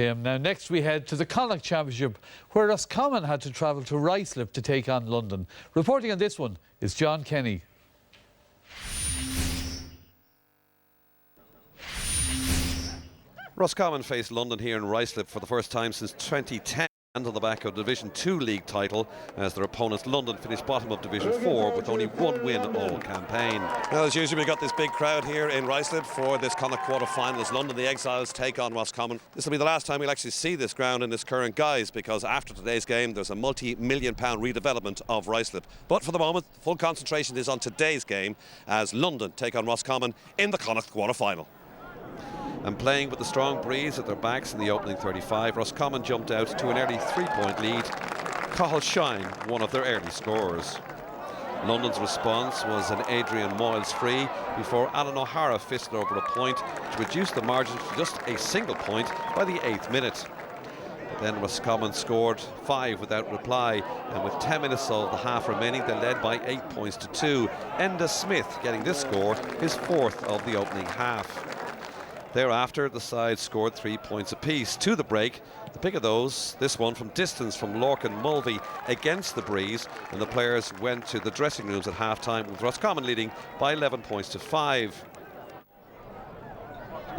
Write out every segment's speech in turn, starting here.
Now next we head to the Connacht Championship, where Roscommon had to travel to Ruislip to take on London. Reporting on this one is John Kenny. Roscommon faced London here in Ruislip for the first time since 2010 and on the back of Division 2 league title, as their opponents London finished bottom of Division 4 with only one win all campaign. Well, as usual, we've got this big crowd here in Ruislip for this Connacht quarter-finals. London, the Exiles, take on Roscommon. This will be the last time we'll actually see this ground in its current guise, because after today's game there's a multi-million-pound redevelopment of Ruislip. But for the moment, full concentration is on today's game as London take on Roscommon in the Connacht quarter-final. And playing with the strong breeze at their backs in the opening 35, Roscommon jumped out to an early 3-point lead. Cathal Shine, one of their early scorers. London's response was an Adrian Moyles free before Alan O'Hara fisted over a point to reduce the margin to just a single point by the 8th minute. But then Roscommon scored 5 without reply, and with 10 minutes of the half remaining, they led by 8 points to 2. Enda Smith getting this score, his 4th of the opening half. Thereafter, the side scored 3 points apiece. To the break, the pick of those, this one from distance from Lorcan Mulvey against the breeze, and the players went to the dressing rooms at half-time, with Roscommon leading by 11 points to 5.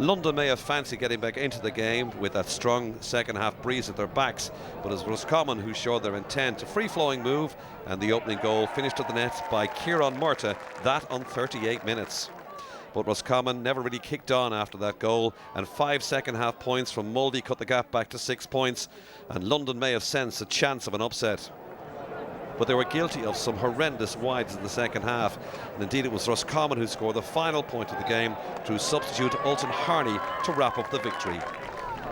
London may have fancied getting back into the game with that strong second-half breeze at their backs, but it was Roscommon who showed their intent. A free-flowing move, and the opening goal finished at the net by Kieran Murta, that on 38 minutes. But Roscommon never really kicked on after that goal, and 5 second-half points from Mulvey cut the gap back to 6 points, and London may have sensed a chance of an upset. But they were guilty of some horrendous wides in the second half, and indeed it was Roscommon who scored the final point of the game through substitute Ultan Harney to wrap up the victory.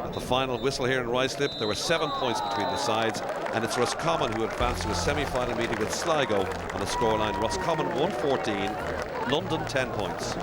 At the final whistle here in Ruislip, there were 7 points between the sides, and it's Roscommon who advanced to a semi-final meeting with Sligo on the scoreline Roscommon 114, London 10 points.